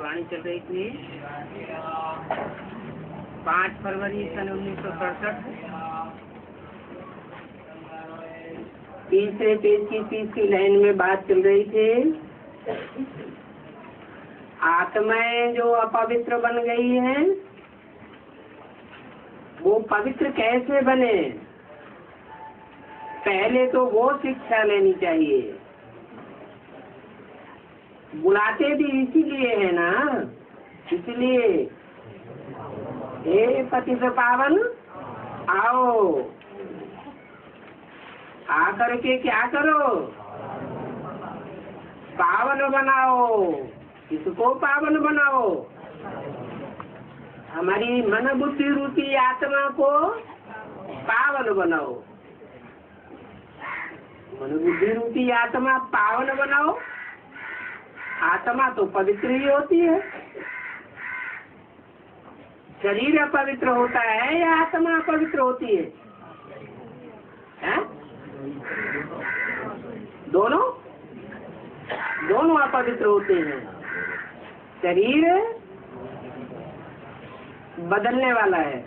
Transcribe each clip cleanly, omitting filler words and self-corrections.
वाणी चल रही थी 5 फरवरी सन 1967। तीसरे पेज की तीसरी लाइन में बात चल रही थी, आत्माएं जो अपवित्र बन गई हैं वो पवित्र कैसे बने, पहले तो वो शिक्षा लेनी चाहिए। बुलाते भी इसीलिए है ना, इसलिए हे पतित पावन आओ, आकर के क्या करो, पावन बनाओ। किसको पावन बनाओ? हमारी मन बुद्धि रूपी आत्मा को पावन बनाओ। मन बुद्धि रूपी आत्मा पावन बनाओ। आत्मा तो पवित्र ही होती है। शरीर अपवित्र होता है या आत्मा अपवित्र होती है? दोनों अपवित्र होते हैं। शरीर बदलने वाला है,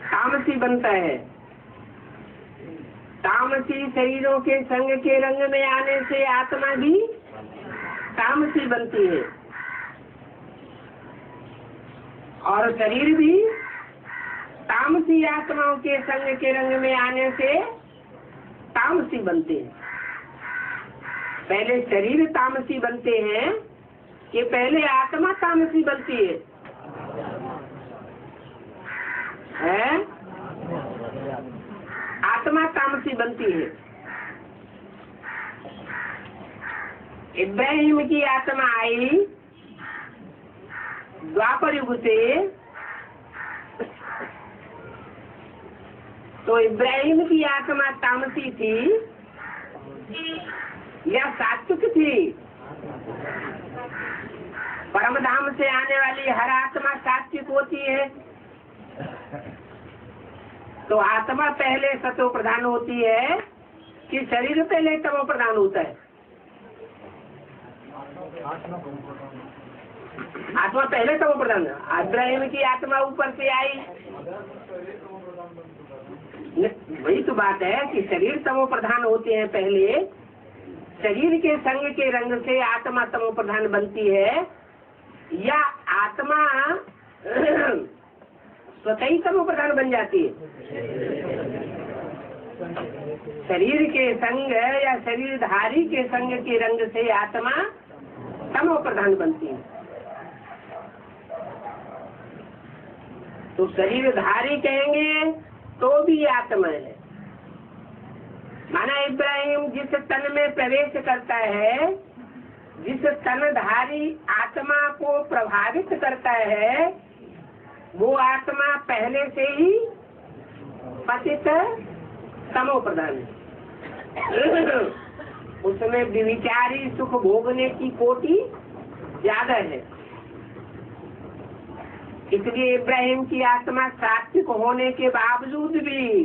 तामसी बनता है। तामसी शरीरों के संग के रंग में आने से आत्मा भी तामसी बनती है और शरीर भी तामसी आत्माओं के संग के रंग में आने से तामसी बनते हैं। पहले शरीर तामसी बनते हैं कि पहले आत्मा तामसी बनती है? आत्मा तामसी बनती है। इब्राहिम की आत्मा आई द्वापर युग से, तो इब्राहिम की आत्मा तामसी थी या सात्विक थी? परमधाम से आने वाली हर आत्मा सात्विक होती है। तो आत्मा पहले सतो प्रधान होती है कि शरीर पहले तमो प्रधान होता है? आत्मा पहले तमो प्रधान। इब्राहिम की आत्मा ऊपर से आई, वही तो बात है कि शरीर तमो प्रधान होते हैं पहले। शरीर के संग के रंग से आत्मा तमो प्रधान बनती है या आत्मा स्वतः ही तमो प्रधान बन जाती है? शरीर के संग या शरीरधारी के संग के रंग से आत्मा तमो प्रधान बनती है। तो शरीरधारी कहेंगे तो भी आत्मा है। माना इब्राहिम जिस तन में प्रवेश करता है, जिस तनधारी आत्मा को प्रभावित करता है, वो आत्मा पहले से ही पतित तमो प्रधान है। उसमें विचारी सुख भोगने की कोटि ज्यादा है। इसलिए इब्राहिम की आत्मा सात्विक होने के बावजूद भी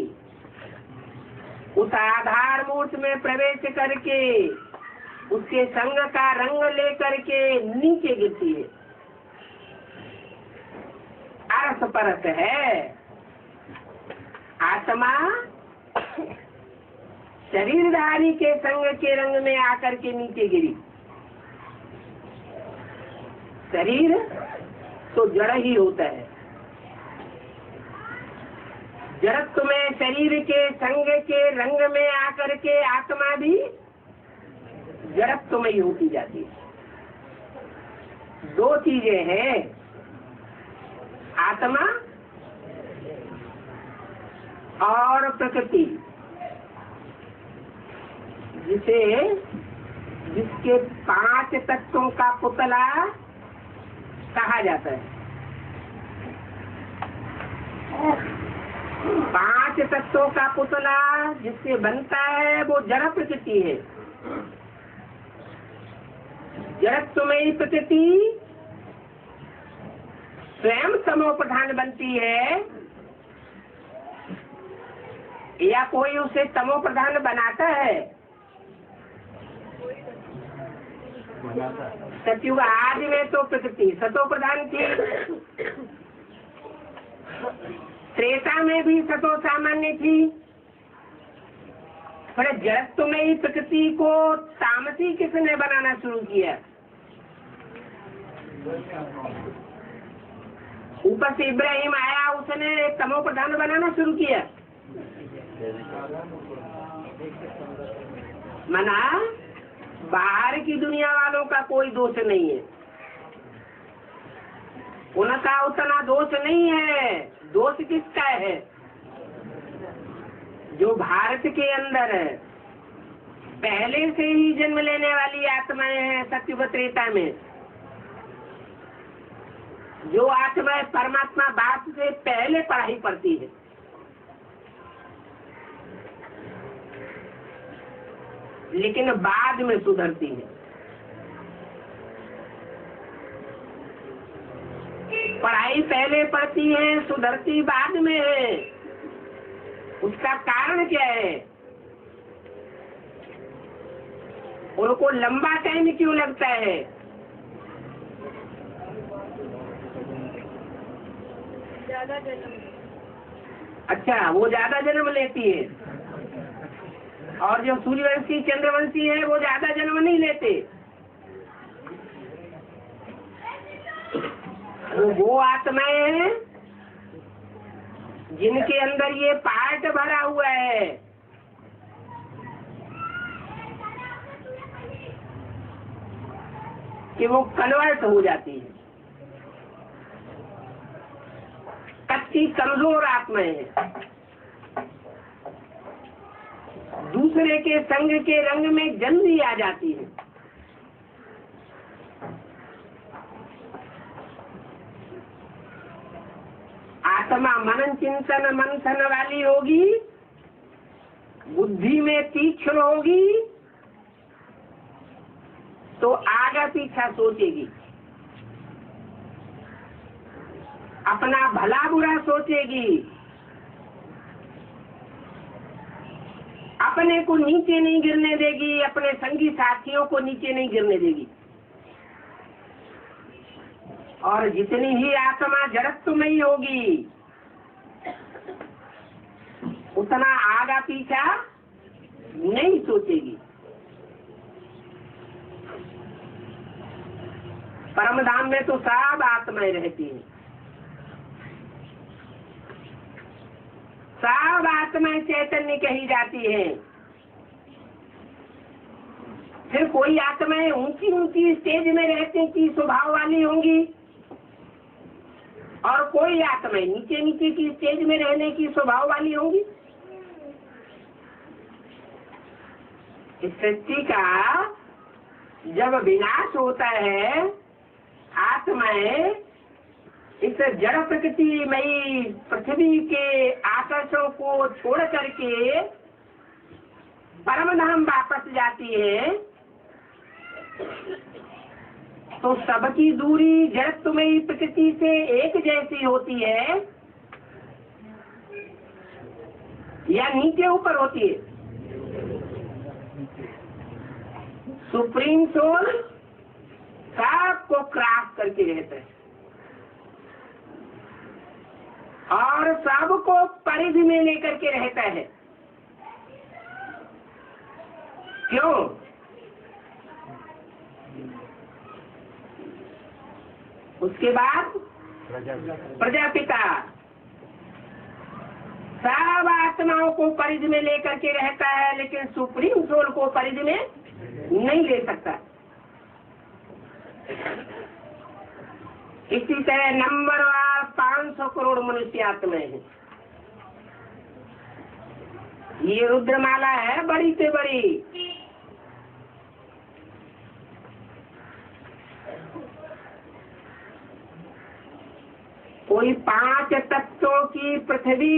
उस आधार मूर्त में प्रवेश करके उसके संग का रंग लेकर के नीचे गिरती है। अरस परस है। आत्मा शरीरधारी के संग के रंग में आकर के नीचे गिरी। शरीर तो जड़ ही होता है। जड़त्व में शरीर के संग के रंग में आकर के आत्मा भी जड़त्व में ही होती जाती है। दो चीजें हैं, आत्मा और प्रकृति, जिसके 5 तत्वों का पुतला कहा जाता है। 5 तत्वों का पुतला जिससे बनता है वो जड़ प्रकृति है। जड़त्व में ही प्रकृति स्वयं तमो प्रधान बनती है या कोई उसे तमो प्रधान बनाता है? सतयुग आदि में तो प्रकृति सतो प्रधान थी, त्रेता में भी सतो सामान्य थी, पर जड़त्व में ही प्रकृति को तामसी किसने बनाना शुरू किया? ऊपर से इब्राहिम आया, उसने तमो प्रधान बनाना शुरू किया। मना बाहर की दुनिया वालों का कोई दोष नहीं है, उनका उतना दोष नहीं है। दोष किसका है? जो भारत के अंदर पहले से ही जन्म लेने वाली आत्माएं हैं सत्युग त्रेता में, जो आत्माएं परमात्मा बाप से पहले पढ़ाई पढ़ती है, लेकिन बाद में सुधरती है। पढ़ाई पहले पढ़ती है, सुधरती बाद में है। उसका कारण क्या है? उनको लंबा टाइम क्यों लगता है? ज्यादा जन्म। अच्छा, वो ज्यादा जन्म लेती है, और जो सूर्यवंशी चंद्रवंशी है वो ज्यादा जन्म नहीं लेते। वो आत्माएं हैं जिनके अंदर ये पार्ट भरा हुआ है, कि वो कन्वर्ट हो जाती है। कच्ची कमजोर आत्माएं हैं, दूसरे के संग के रंग में जल्दी आ जाती है। आत्मा मनन चिंतन मंथन वाली होगी, बुद्धि में तीक्ष्ण होगी, तो आगे पीछा सोचेगी, अपना भला बुरा सोचेगी, अपने को नीचे नहीं गिरने देगी, अपने संगी साथियों को नीचे नहीं गिरने देगी। और जितनी ही आत्मा जड़त्व में ही होगी, उतना आगा पीछा नहीं सोचेगी। परम धाम में तो सब आत्माएं रहती हैं, सब आत्माएं चैतन्य कही जाती हैं। फिर कोई आत्माएं ऊंची ऊंची स्टेज में रहने की स्वभाव वाली होंगी, और कोई आत्माएं नीचे नीचे की स्टेज में रहने की स्वभाव वाली होंगी। इस सृष्टि का जब विनाश होता है, आत्माएं इस जड़ प्रकृतिमयी पृथ्वी के आकर्षण को छोड़ करके परम धाम वापस जाती है, तो सबकी दूरी जड़त्वमयी प्रकृति से एक जैसी होती है या नीचे ऊपर होती है? सुप्रीम सोल सबको क्रॉस करके रहता है और सबको परिधि में लेकर के रहता है। क्यों? उसके बाद प्रजापिता सब आत्माओं को परिधि में लेकर के रहता है, लेकिन सुप्रीम सोल को परिधि में नहीं ले सकता। इसी तरह नंबरवार 500 करोड़ मनुष्य आत्माएं हैं। ये रुद्रमाला है बड़ी से बड़ी, कोई 5 तत्वों की पृथ्वी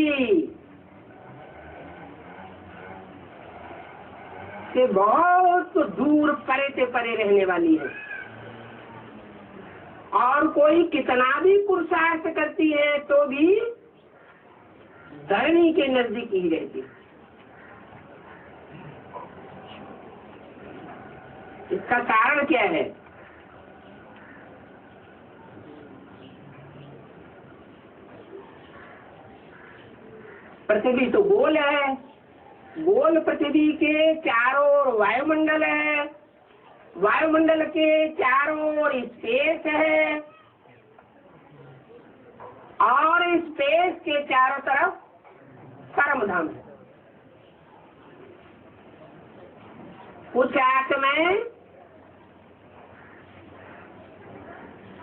से बहुत दूर परे से परे रहने वाली है, और कोई कितना भी पुरुषार्थ करती है तो भी धरणी के नजदीक ही रहती। इसका कारण क्या है? पृथ्वी तो गोल है, गोल पृथ्वी के चारों ओर वायुमंडल है, वायुमंडल के चारों ओर स्पेस है, और स्पेस के चारों तरफ परमधाम है। कुछ आत्माएं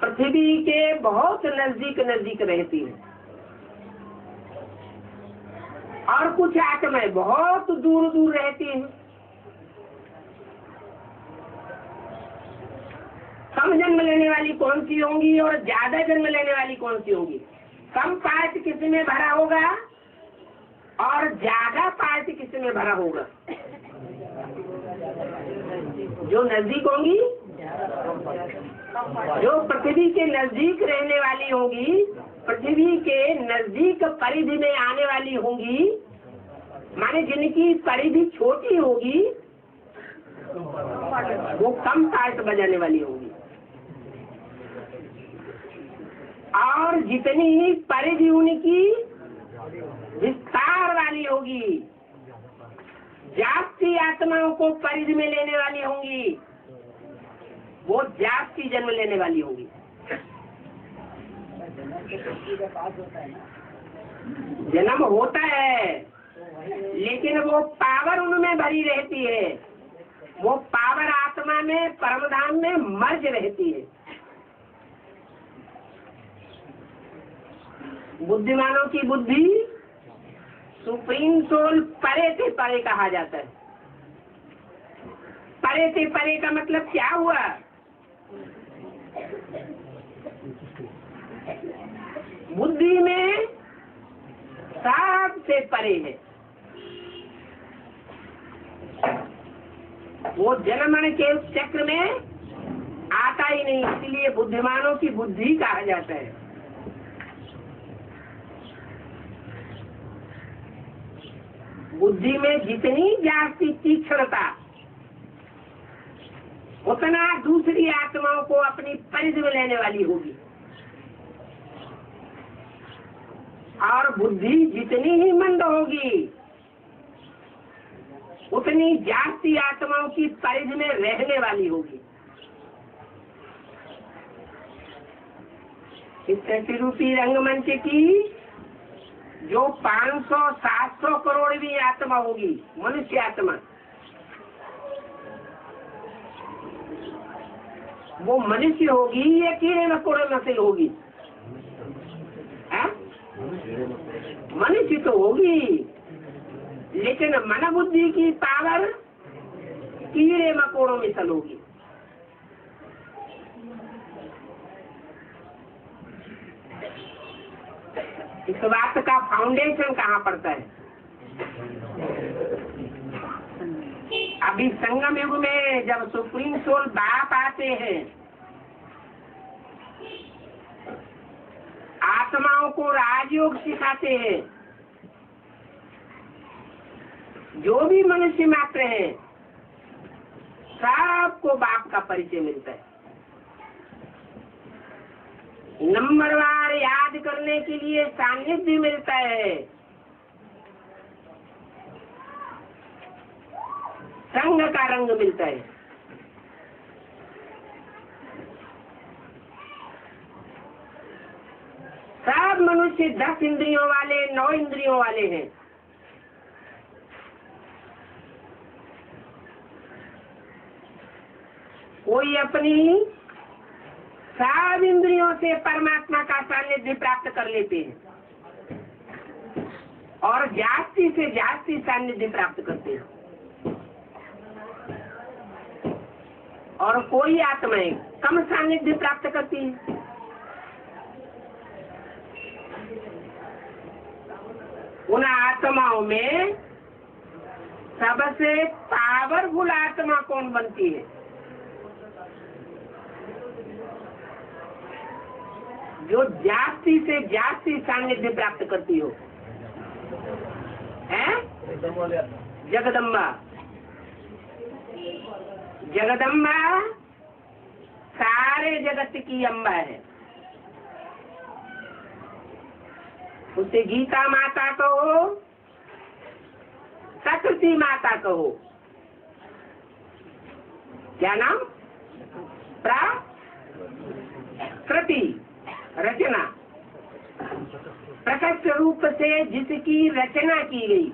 पृथ्वी के बहुत नजदीक नजदीक रहती है, और कुछ आत्माएं बहुत दूर दूर रहती हैं। कम जन्म लेने वाली कौन सी होंगी और ज्यादा जन्म लेने वाली कौन सी होंगी? कम पार्ट किस में भरा होगा और ज्यादा पार्ट किस में भरा होगा? जो नजदीक होंगी, जो पृथ्वी के नजदीक रहने वाली होंगी, पृथ्वी के नजदीक परिधि में आने वाली होंगी, माने जिनकी परिधि छोटी होगी, वो कम पार्ट बजाने वाली होगी। और जितनी परिधि उनकी विस्तार वाली होगी, जास्ती आत्माओं को परिधि में लेने वाली होंगी, वो जास्ती जन्म लेने वाली होंगी। जन्म होता है, लेकिन वो पावर उनमें भरी रहती है, वो पावर आत्मा में परमधाम में मर्ज रहती है। बुद्धिमानों की बुद्धि सुप्रीम सोल परे से परे कहा जाता है। परे से परे का मतलब क्या हुआ? बुद्धि में सबसे परे है, वो जन्म के उस चक्र में आता ही नहीं, इसलिए बुद्धिमानों की बुद्धि कहा जाता है। बुद्धि में जितनी जास्ती तीक्ष्णता, उतना दूसरी आत्माओं को अपनी परिधि में लेने वाली होगी, और बुद्धि जितनी ही मंद होगी, उतनी जास्ती आत्माओं की परिधि में रहने वाली होगी। इस सृष्टि रूपी रंगमंच की जो 500-700 करोड़ भी आत्मा होगी, मनुष्य आत्मा, वो मनुष्य होगी या कीड़े मकोड़े नस्ल होगी? मनुष्य तो होगी, लेकिन मन बुद्धि की पावर कीड़े मकोड़ों में सल होगी। इस बात का फाउंडेशन कहाँ पड़ता है? अभी संगम युग में जब सुप्रीम सोल बाप आते हैं, आत्माओं को राजयोग सिखाते हैं, जो भी मनुष्य मात्र है सबको बाप का परिचय मिलता है। नंबरवार याद करने के लिए सानिध्य मिलता है, संग का रंग मिलता है। सब मनुष्य 10 इंद्रियों वाले, 9 इंद्रियों वाले हैं। कोई अपनी सब इंद्रियों से परमात्मा का सानिध्य प्राप्त कर लेते हैं, और जास्ती से जास्ती सानिध्य प्राप्त करते हैं, और कोई आत्माएं कम सानिध्य प्राप्त करती है। उन आत्माओं में सबसे पावरफुल आत्मा कौन बनती है? जो जास्ती से जास्ती सानिध्य प्राप्त करती हो, है जगदम्बा। जगदम्बा सारे जगत की अम्बा है। उसे गीता माता कहो, प्रकृति माता कहो, क्या नाम? प्रकृति, रचना, प्रकट रूप से जिसकी रचना की गई,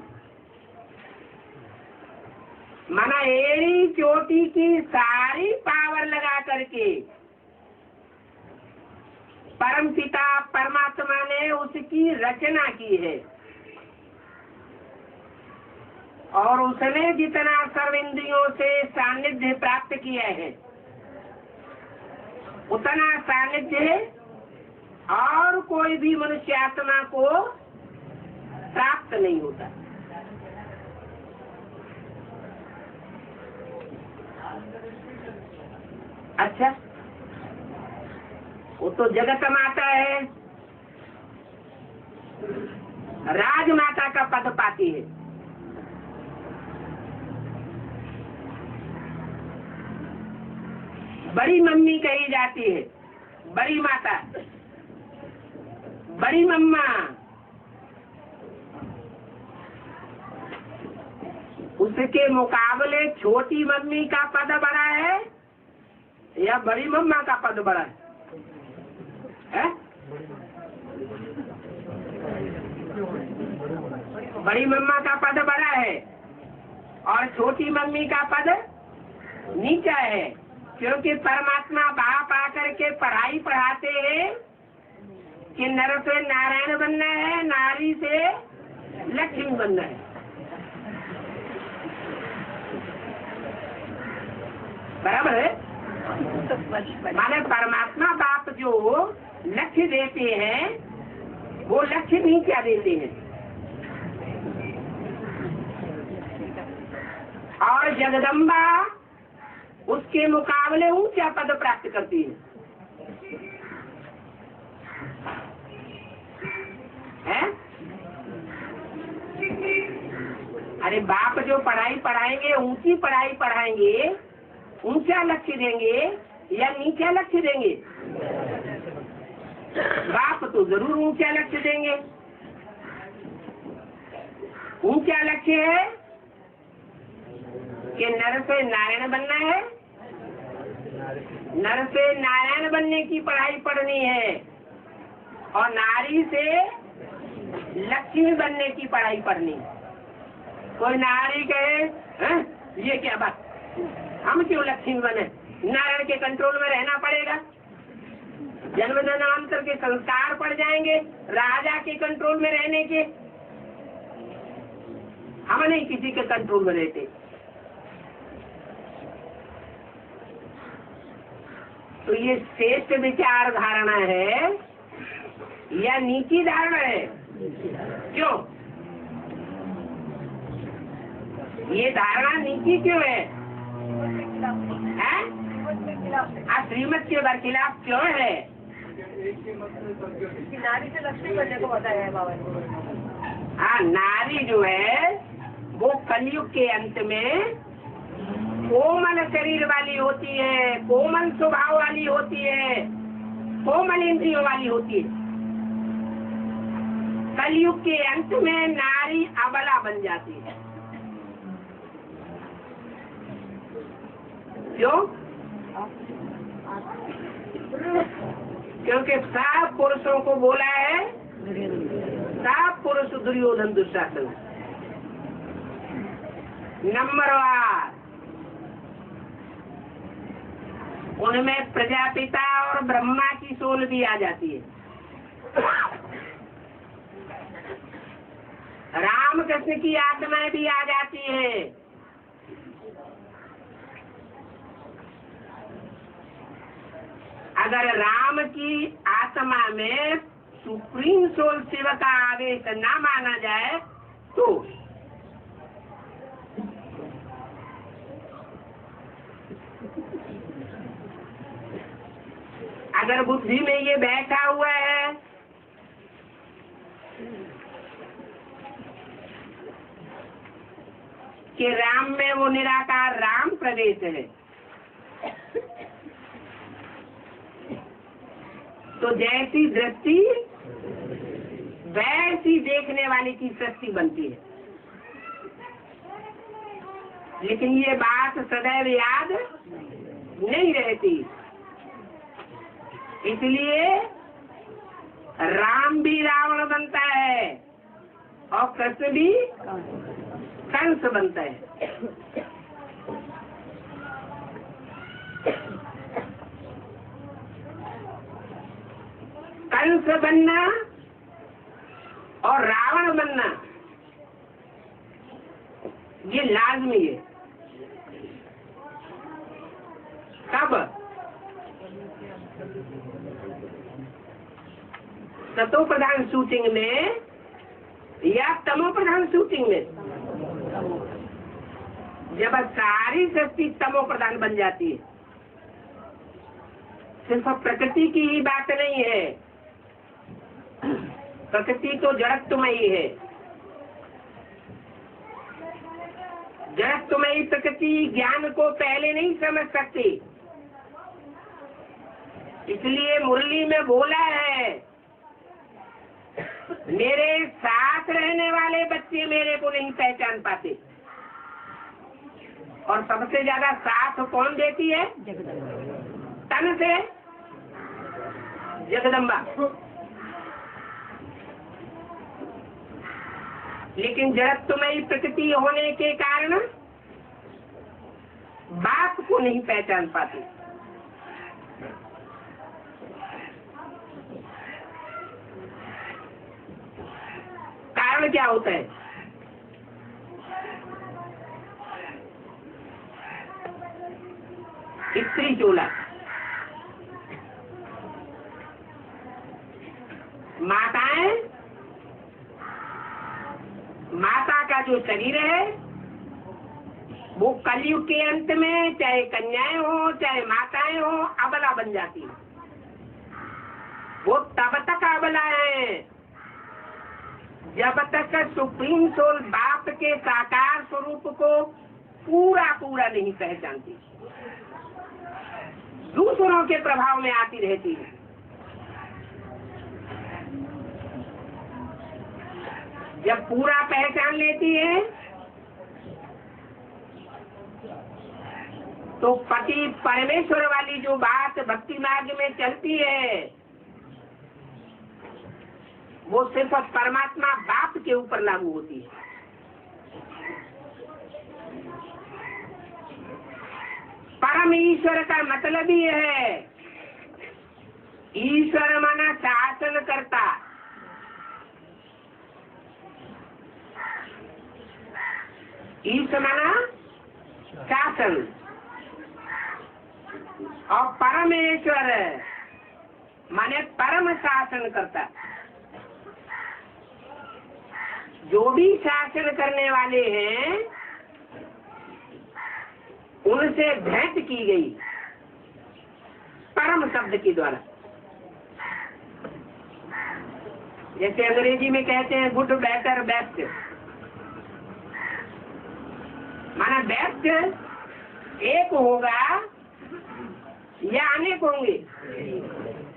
माना एड़ी चोटी की सारी पावर लगा करके परम पिता परमात्मा ने उसकी रचना की है। और उसने जितना सर्व इंद्रियों से सानिध्य प्राप्त किया है, उतना सानिध्य और कोई भी मनुष्य आत्मा को प्राप्त नहीं होता। अच्छा, वो तो जगत माता है, राजमाता का पद पाती है। बड़ी मम्मी कही जाती है, बड़ी माता, बड़ी मम्मा। उसके मुकाबले छोटी मम्मी का पद बड़ा है या बड़ी मम्मा का पद बड़ा है? बड़ी मम्मा का पद बड़ा है और छोटी मम्मी का पद नीचा है, क्योंकि परमात्मा बाप आकर के पढ़ाई पढ़ाते हैं कि नर से नारायण बनना है, नारी से लक्ष्मी बनना है। बराबर है? माने परमात्मा बाप जो लक्ष्य देते हैं वो लक्ष्य नहीं क्या देते हैं। और जगदम्बा उसके मुकाबले ऊंचा पद प्राप्त करती है? अरे बाप जो पढ़ाई पढ़ाएंगे, ऊंची पढ़ाई पढ़ाएंगे, ऊंचा लक्ष्य देंगे या नीचा लक्ष्य देंगे? बाप तो जरूर ऊंचा लक्ष्य देंगे। ऊंचा लक्ष्य है कि नर से नारायण बनना है, नर से नारायण बनने की पढ़ाई पढ़नी है और नारी से लक्ष्मी बनने की पढ़ाई पढ़नी है। कोई नारी कहे ये क्या बात, हम क्यों लक्ष्मी बने? नारायण के कंट्रोल में रहना पड़ेगा, जन्म जन्मांतर के संस्कार पड़ जाएंगे राजा के कंट्रोल में रहने के। हम नहीं किसी के कंट्रोल में रहते। तो ये श्रेष्ठ विचार धारणा है या नीची धारणा है? क्यों ये धारणा नीची क्यों है? श्रीमत के बरखिलाफ क्यों है? नारी से लक्ष्मी बनने को बताया है बाबा ने। हाँ, नारी जो है वो कलयुग के अंत में कोमल शरीर वाली होती है, कोमल स्वभाव वाली होती है, कोमल इंद्रियों वाली होती है। कलयुग के अंत में नारी अबला बन जाती है। क्यों? क्योंकि सब पुरुषों को बोला है, सब पुरुष दुर्योधन दुशासन नंबरवार, उनमें प्रजापिता और ब्रह्मा की सोल भी आ जाती है। राम कृष्ण की आत्माएं भी आ जाती है। अगर राम की आत्मा में सुप्रीम सोल शिव का आदेश ना माना जाए तो अगर बुद्धि में ये बैठा हुआ है कि राम में वो निराकार राम प्रवेश है, तो जैसी दृष्टि वैसी देखने वाले की सृष्टि बनती है। लेकिन ये बात सदैव याद नहीं रहती, इसलिए राम भी रावण बनता है और कृष्ण भी कंस बनता है। कंस बनना और रावण बनना ये लाजमी है। कब? सतो प्रधान शूटिंग में या तमो प्रधान शूटिंग में? जब सारी शक्ति तमो प्रधान बन जाती है। सिर्फ प्रकृति की ही बात नहीं है, प्रकृति तो जड़त्वमयी है। जड़त्वमयी प्रकृति ज्ञान को पहले नहीं समझ सकती, इसलिए मुरली में बोला है, मेरे साथ रहने वाले बच्चे मेरे को नहीं पहचान पाते। और सबसे ज्यादा साथ कौन देती है? तन से जगदम्बा। लेकिन जड़त्वमयी प्रकृति होने के कारण बाप को नहीं पहचान पाती। कारण क्या होता है? स्त्री चोला। माताएं, माता का जो शरीर है वो कलयुग के अंत में चाहे कन्याएं हो चाहे माताएं हो अबला बन जाती है। वो तब तक अबला है जब तक सुप्रीम सोल बाप के साकार स्वरूप को पूरा पूरा नहीं पहचानती, दूसरों के प्रभाव में आती रहती है। जब पूरा पहचान लेती है तो पति परमेश्वर वाली जो बात भक्ति मार्ग में चलती है वो सिर्फ परमात्मा बाप के ऊपर लागू होती है। परम ईश्वर का मतलब ही है, ईश्वर माना शासन करता। ईश्वर माना शासन और परमेश्वर माने परम शासन करता। जो भी शासन करने वाले हैं उनसे भेंट की गई परम शब्द के द्वारा। जैसे अंग्रेजी में कहते हैं गुड बेटर बेस्ट, माना बेस्ट एक होगा या अनेक होंगे?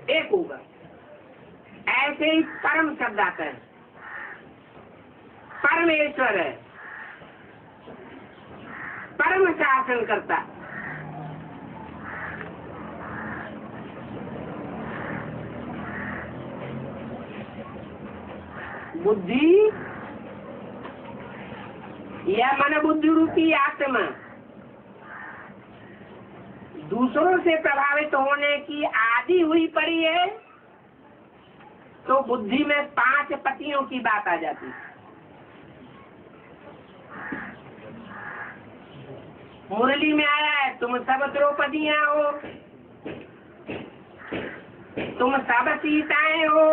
एक होगा। ऐसे ही परम शब्द आता है। परमेश्वर है परम शासन करता। बुद्धि या मन बुद्धि रूपी आत्मा दूसरों से प्रभावित होने की आदि हुई पड़ी है तो बुद्धि में 5 पतियों की बात आ जाती है। मुरली में आया है, तुम सब द्रौपदियां हो, तुम सब सीताएं हो।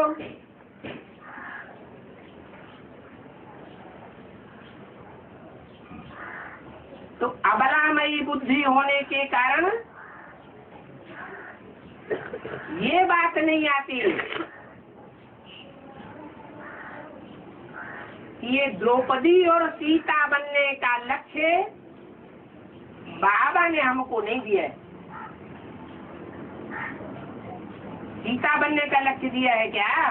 तो अबलामयी बुद्धि होने के कारण ये बात नहीं आती कि ये द्रौपदी और सीता बनने का लक्ष्य बाबा ने हमको नहीं दिया है। सीता बनने का लक्ष्य दिया है क्या?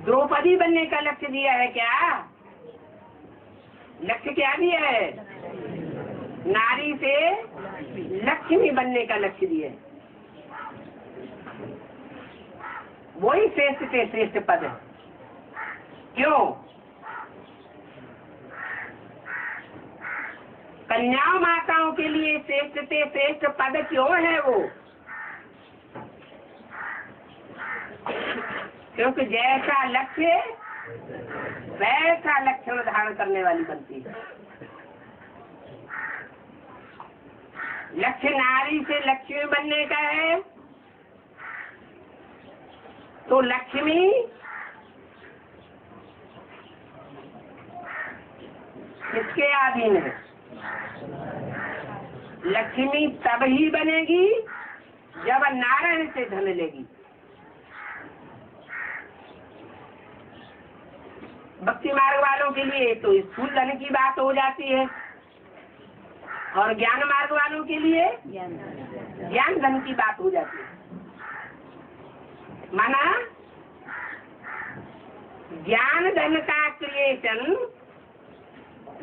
द्रौपदी बनने का लक्ष्य दिया है क्या? लक्ष्य क्या दिया है? नारी से लक्ष्मी बनने का लक्ष्य दिया है। वही श्रेष्ठ से श्रेष्ठ पद है। क्यों? कन्याओं माताओं के लिए श्रेष्ठ से श्रेष्ठ पद क्यों है वो? क्योंकि जैसा लक्ष्य वैसा लक्षण धारण करने वाली बनती है। लक्ष्य नारी से लक्ष्मी बनने का है तो लक्ष्मी किसके अधीन है? लक्ष्मी तब ही बनेगी जब नारायण से धन लेगी। भक्ति मार्ग वालों के लिए तो स्थूल धन की बात हो जाती है और ज्ञान मार्ग वालों के लिए ज्ञान धन की बात हो जाती है। माना ज्ञान धन का क्रिएशन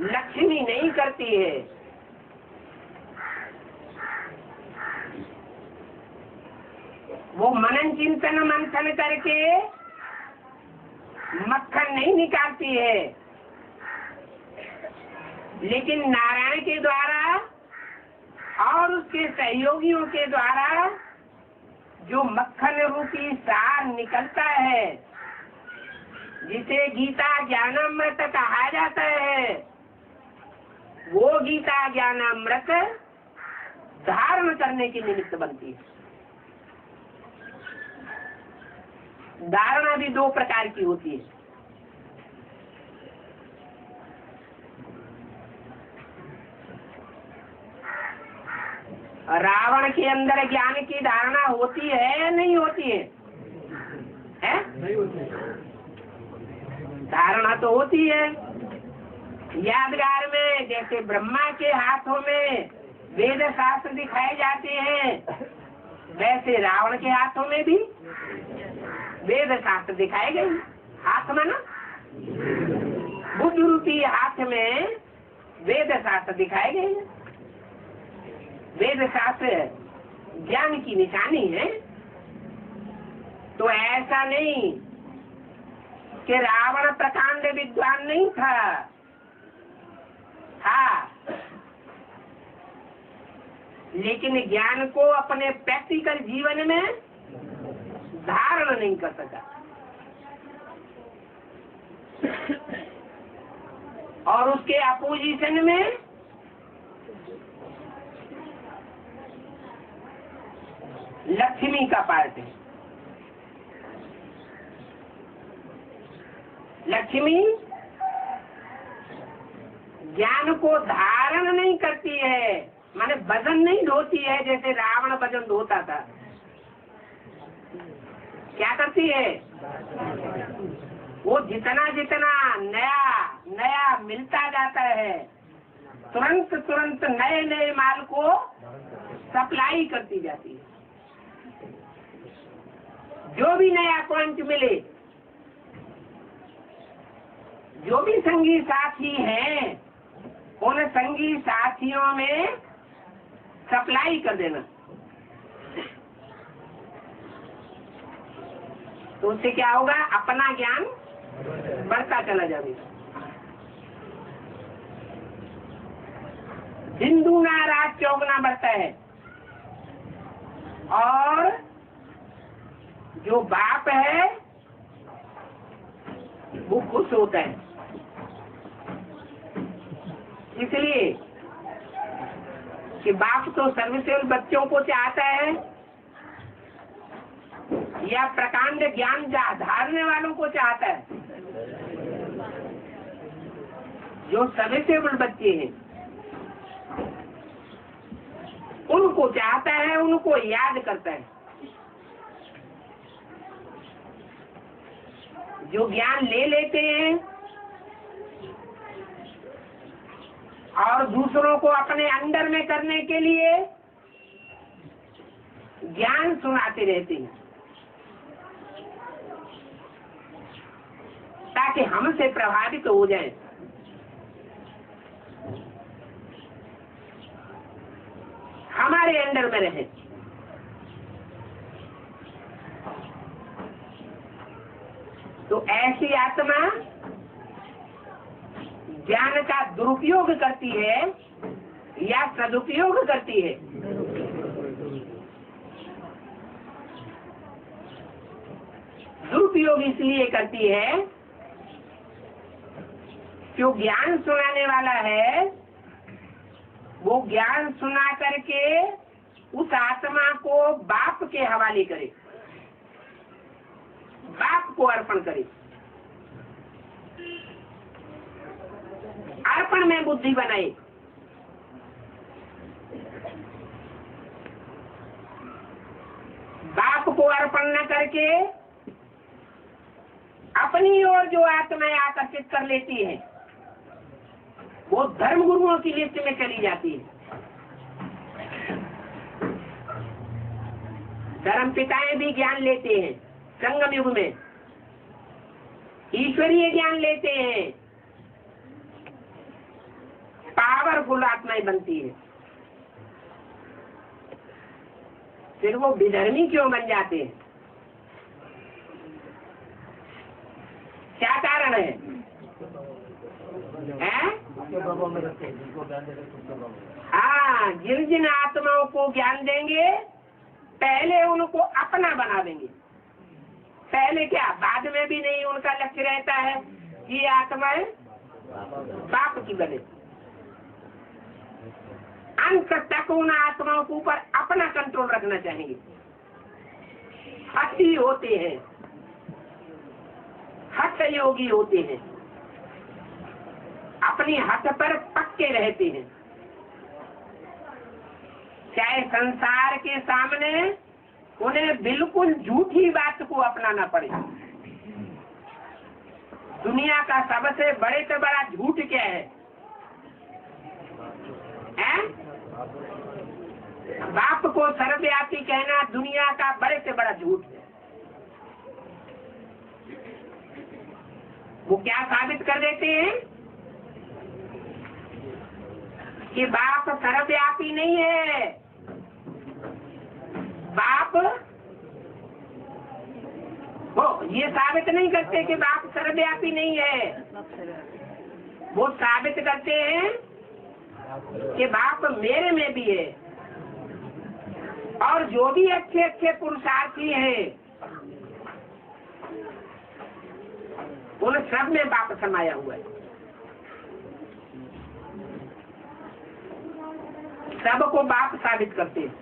लक्ष्मी नहीं करती है, वो मनन चिंतन मंथन करके मक्खन नहीं निकालती है, लेकिन नारायण के द्वारा और उसके सहयोगियों के द्वारा जो मक्खन रूपी सार निकलता है, जिसे गीता ज्ञानामृत कहा जाता है, वो गीता ज्ञानामृत धारण करने की निमित्त बनती है। धारणा भी दो प्रकार की होती है। रावण के अंदर ज्ञान की धारणा होती है या नहीं होती है? नहीं होती है। धारणा तो होती है। यादगार में जैसे ब्रह्मा के हाथों में वेद शास्त्र दिखाए जाते हैं, वैसे रावण के हाथों में भी वेद शास्त्र दिखाए गए। हाथ में ना बुद्ध रूपी हाथ में वेद शास्त्र दिखाए गए। वेद शास्त्र ज्ञान की निशानी है। तो ऐसा नहीं कि रावण प्रकांड विद्वान नहीं था, लेकिन ज्ञान को अपने प्रैक्टिकल जीवन में धारण नहीं कर सका। और उसके अपोजिशन में लक्ष्मी का पार्ट है। लक्ष्मी ज्ञान को धारण नहीं करती है, माने वजन नहीं ढोती है जैसे रावण वजन ढोता था। क्या करती है? वो जितना जितना नया नया मिलता जाता है, तुरंत तुरंत नए नए माल को सप्लाई करती जाती है। जो भी नया पॉइंट मिले, जो भी संगी साथी हैं, उन संगी साथियों में सप्लाई कर देना। तो उससे क्या होगा? अपना ज्ञान बढ़ता चला जाएगा। दिन दूना रात चौगुना बढ़ता है। और जो बाप है वो खुश होता है। इसलिए कि बाप तो सर्वसेवल बच्चों को चाहता है या प्रकांड ज्ञान धारने वालों को चाहता है? जो सर्वसेवल बच्चे हैं उनको चाहता है, उनको याद करता है। जो ज्ञान ले लेते हैं और दूसरों को अपने अंडर में करने के लिए ज्ञान सुनाते रहते हैं ताकि हमसे प्रभावित हो जाएं। हमारे अंडर में रहे। तो ऐसी आत्मा ज्ञान का दुरुपयोग करती है या सदुपयोग करती है? दुरुपयोग इसलिए करती है जो ज्ञान सुनाने वाला है वो ज्ञान सुना करके उस आत्मा को बाप के हवाले करे, बाप को अर्पण करे। अर्पण में बुद्धि बनाए। बाप को अर्पण न करके अपनी ओर जो आत्माएं आकर्षित कर लेती है वो धर्म गुरुओं की लिस्ट में चली जाती है। धर्म पिताएं भी ज्ञान लेते हैं, संगम युग में ईश्वरीय ज्ञान लेते हैं, पावरफुल आत्माएं बनती है। फिर वो विधर्मी क्यों बन जाते हैं? क्या कारण है? हाँ, जिन जिन आत्माओं को ज्ञान देंगे पहले उनको अपना बना देंगे। पहले क्या, बाद में भी नहीं उनका लक्ष्य रहता है कि ये आत्माएं बाप की बने। अंत तक उन आत्माओं के ऊपर अपना कंट्रोल रखना चाहिए। हठी होते हैं, हठ योगी होते हैं, अपनी हठ पर पक्के रहते हैं। चाहे संसार के सामने उन्हें बिल्कुल झूठी बात को अपनाना पड़े। दुनिया का सबसे बड़े से बड़ा झूठ क्या है? बाप को सर्वव्यापी कहना दुनिया का बड़े से बड़ा झूठ है। वो क्या साबित कर देते हैं कि बाप सर्वव्यापी नहीं है। बाप वो ये साबित नहीं करते कि बाप सर्वव्यापी नहीं है। वो साबित करते हैं कि बाप मेरे में भी है और जो भी अच्छे अच्छे पुरुषार्थी हैं उन सब में बाप समाया हुआ है। सबको बाप साबित करते हैं।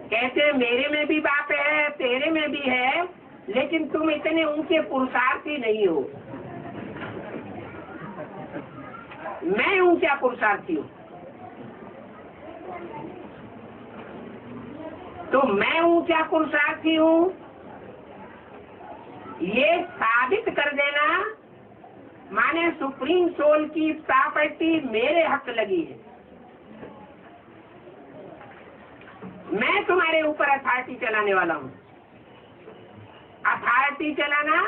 कहते हैं मेरे में भी बाप है, तेरे में भी है, लेकिन तुम इतने ऊंचे पुरुषार्थी नहीं हो। मैं ऊंचा पुरुषार्थी हूँ। तो मैं ऊंचा पुरुषार्थी हूँ ये साबित कर देना माने सुप्रीम सोल की प्रॉपर्टी मेरे हक लगी है। मैं तुम्हारे ऊपर अथॉरिटी चलाने वाला हूँ। अथॉरिटी चलाना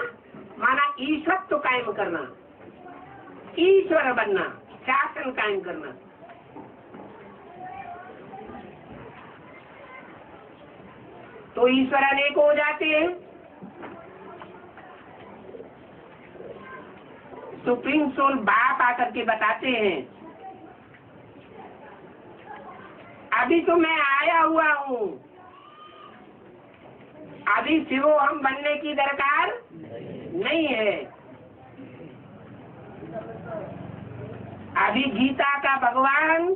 माना ईश्वरत्व कायम करना, ईश्वर बनना, शासन कायम करना। तो ईश्वर अनेक हो जाते हैं। सुप्रीम सोल बाप आकर के बताते हैं अभी तो मैं आया हुआ हूँ, अभी शिवो हम बनने की दरकार नहीं है। अभी गीता का भगवान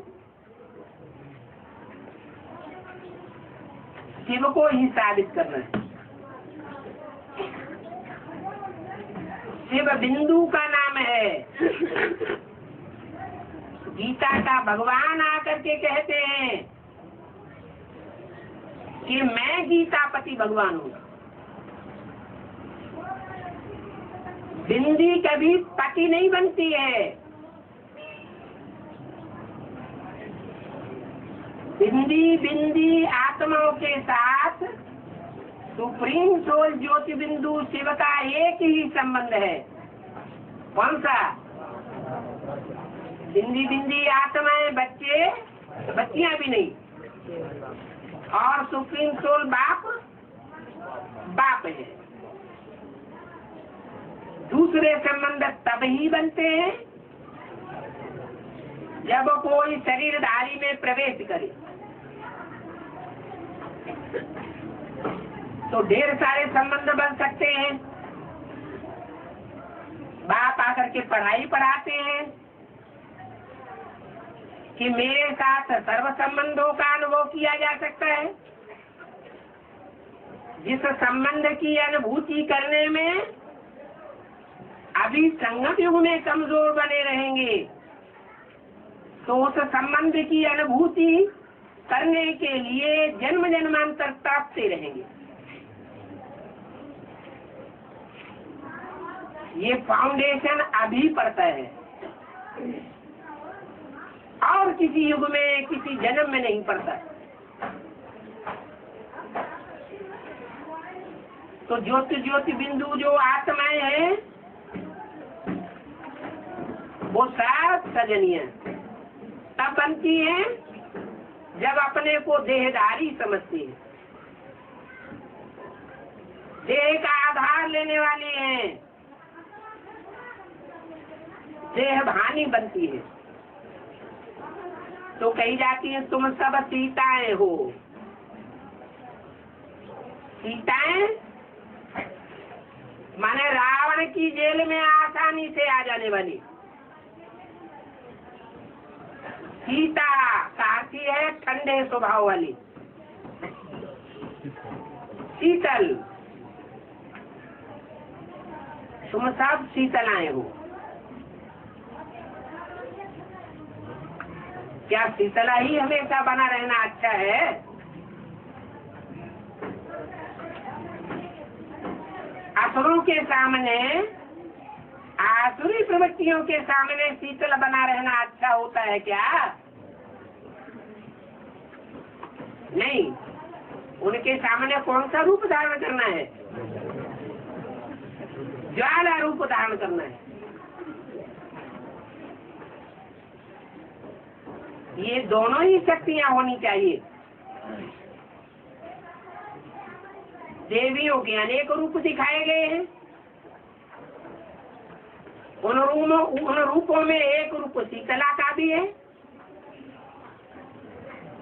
शिव को ही साबित करना है। शिव बिंदु का नाम है। गीता का भगवान आकर के कहते हैं कि मैं गीतापति भगवान हूँ। बिंदी कभी पति नहीं बनती है। बिंदी बिंदी आत्माओं के साथ सुप्रीम सोल ज्योति बिंदु शिव का एक ही संबंध है। कौन सा? बिंदी बिंदी आत्माएं बच्चे, बच्चियां भी नहीं, और सुप्रीम सोल बाप है। दूसरे संबंध तब ही बनते हैं जब कोई शरीरधारी में प्रवेश करे। तो ढेर सारे संबंध बन सकते हैं। बाप आकर के पढ़ाई पढ़ाते हैं कि मेरे साथ सर्व संबंधों का अनुभव किया जा सकता है। जिस संबंध की अनुभूति करने में अभी संगम युग में कमजोर बने रहेंगे, तो उस संबंध की अनुभूति करने के लिए जन्म जन्मांतर तड़पते रहेंगे। ये फाउंडेशन अभी पड़ता है और किसी युग में, किसी जन्म में नहीं पड़ता। तो ज्योति ज्योति बिंदु जो आत्माएं हैं वो सात सजनीय तब बनती हैं जब अपने को देहधारी समझती है, देह का आधार लेने वाली हैं, देह भानी बनती है। तो कही जाती है तुम सब सीताएं हो। सीताएं माने रावण की जेल में आसानी से आ जाने वाली। सीता साथी है ठंडे स्वभाव वाली। शीतल, तुम सब शीतलाएं हो। क्या शीतला ही हमेशा बना रहना अच्छा है? असुरों के सामने, आसुरी प्रवृत्तियों के सामने शीतल बना रहना अच्छा होता है क्या? नहीं। उनके सामने कौन सा रूप धारण करना है? ज्वाला रूप धारण करना है। ये दोनों ही शक्तियां होनी चाहिए। देवियों के अनेक रूप दिखाए गए हैं। उन रूपों में एक रूप शीतला का भी है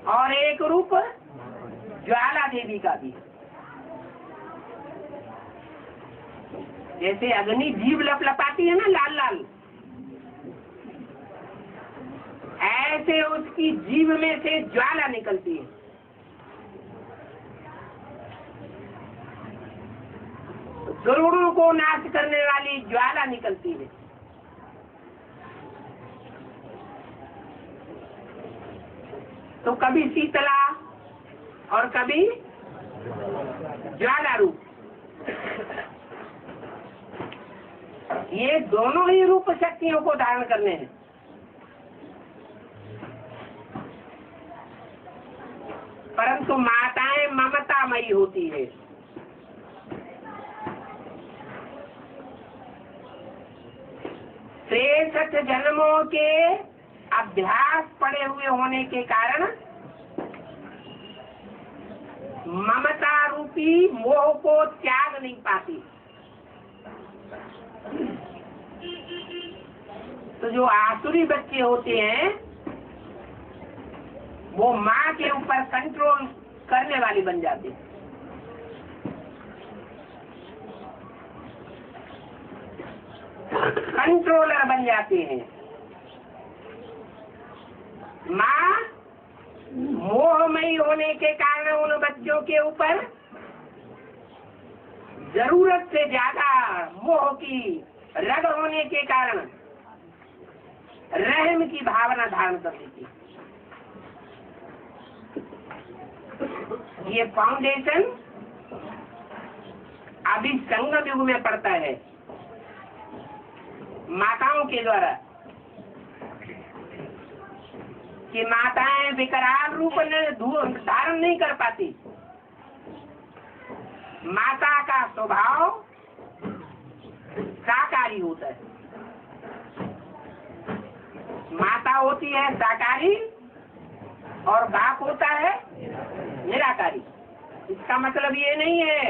और एक रूप ज्वाला देवी का भी है। जैसे अग्नि जीव लपलपाती है ना लाल लाल, ऐसे उसकी जीव में से ज्वाला निकलती है। गरुड़ों को नाश करने वाली ज्वाला निकलती है। तो कभी शीतला और कभी ज्वाला रूप, ये दोनों ही रूप शक्तियों को धारण करने हैं। परंतु माताएं ममतामयी होती है। तिरसठ जन्मों के अभ्यास पड़े हुए होने के कारण ममता रूपी मोह को त्याग नहीं पाती। तो जो आसुरी बच्चे होते हैं वो माँ के ऊपर कंट्रोल करने वाली बन जाती है। कंट्रोलर बन जाते हैं। माँ मोहमयी होने के कारण उन बच्चों के ऊपर जरूरत से ज्यादा मोह की रग होने के कारण रहम की भावना धारण कर लेती है। ये फाउंडेशन अभी संगम युग में पड़ता है माताओं के द्वारा। कि माताएं विकराल रूप धारण नहीं कर पाती। माता का स्वभाव साकारी होता है। माता होती है साकारी और बाप होता है निराकारी। इसका मतलब ये नहीं है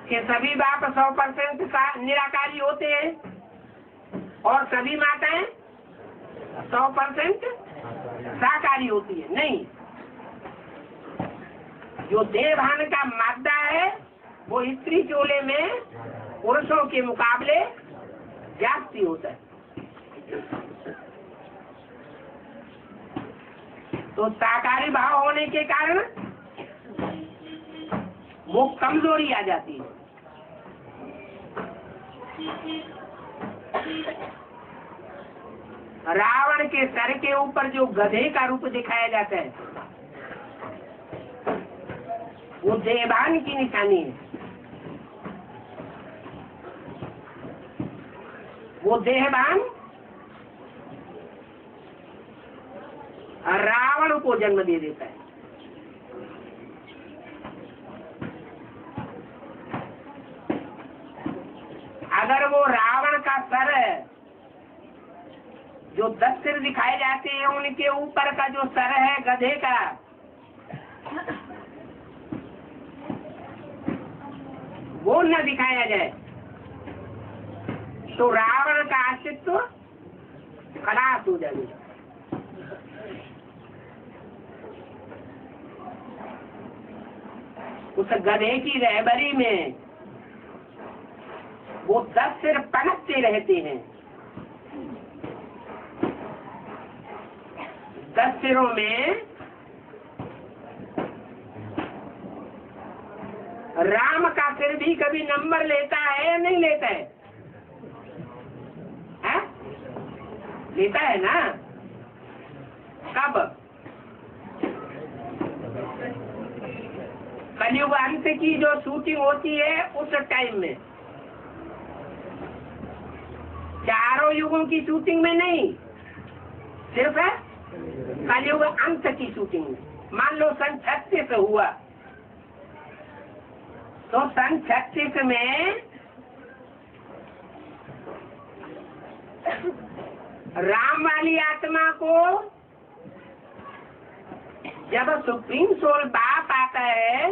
कि सभी बाप 100% निराकारी होते हैं और सभी माताएं 100% साकारी होती है। नहीं, जो देवभान का मादा है वो स्त्री चोले में पुरुषों के मुकाबले जास्ती होता है। तो साकारी भाव होने के कारण वो कमजोरी आ जाती है। रावण के सर के ऊपर जो गधे का रूप दिखाया जाता है वो देवभान की निशानी है। वो देहभान रावण को जन्म दे देता है। अगर वो रावण का सर जो 10 सिर दिखाए जाते हैं उनके ऊपर का जो सर है गधे का, वो न दिखाया जाए तो रावण का अस्तित्व खलास हो जाएगा। उस गधे की रहबरी में वो 10 सिर पनपते रहते हैं। 10 सिरों में राम का सिर भी कभी नंबर लेता है या नहीं लेता है? लेता है ना? कब? कलयुग अंत की जो शूटिंग होती है उस टाइम में, चारों युगों की शूटिंग में नहीं, सिर्फ कलयुग अंत की शूटिंग में। मान लो सन 36 हुआ तो सन 36 में राम वाली आत्मा को जब सुप्रीम सोल बाप आता है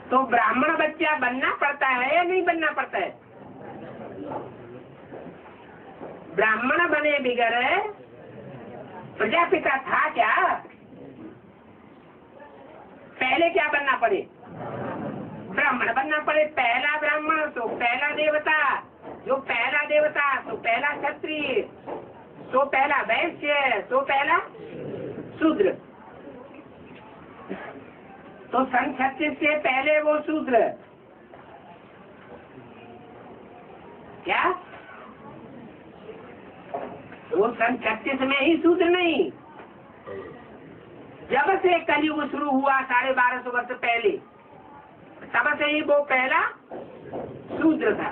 तो ब्राह्मण बच्चा बनना पड़ता है या नहीं बनना पड़ता है? ब्राह्मण बने बिगर प्रजापिता था क्या? पहले क्या बनना पड़े? ब्राह्मण बनना पड़े। पहला ब्राह्मण तो पहला देवता, जो पहला देवता तो पहला क्षत्रिय, तो पहला वैश्य, तो पहला शूद्र। तो सन 36 से पहले वो शूद्र क्या? वो सन 36 में ही शूद्र नहीं, जब से कलयुग शुरू हुआ 1250 वर्ष पहले, तब से ही वो पहला शूद्र था।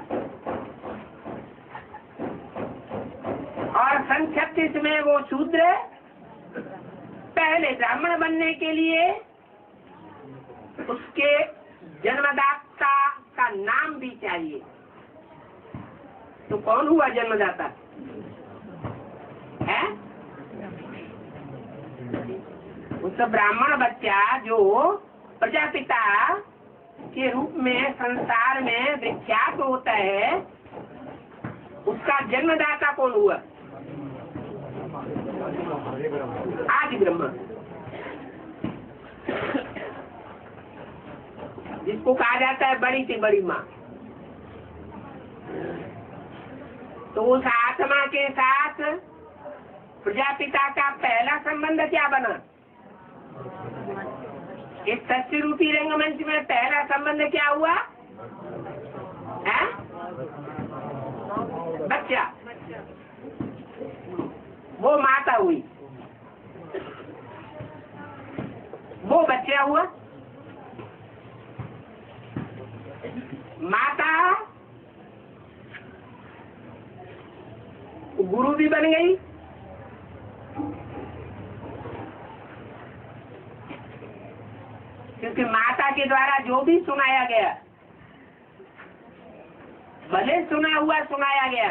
और सन 36 में वो शूद्र पहले ब्राह्मण बनने के लिए उसके जन्मदाता का नाम भी चाहिए। तो कौन हुआ जन्मदाता? है उस ब्राह्मण बच्चा जो प्रजापिता के रूप में संसार में विख्यात होता है, उसका जन्मदाता कौन हुआ? आदि ब्रह्मा, जिसको कहा जाता है बड़ी सी बड़ी माँ। तो उस आत्मा के साथ प्रजापिता का पहला संबंध क्या बना? इस सत्य रूपी रंगमंच में पहला संबंध क्या हुआ? है? बच्चा, वो माता हुई, वो बच्चा हुआ। माता गुरु भी बन गई। क्योंकि माता के द्वारा जो भी सुनाया गया, भले सुना हुआ सुनाया गया,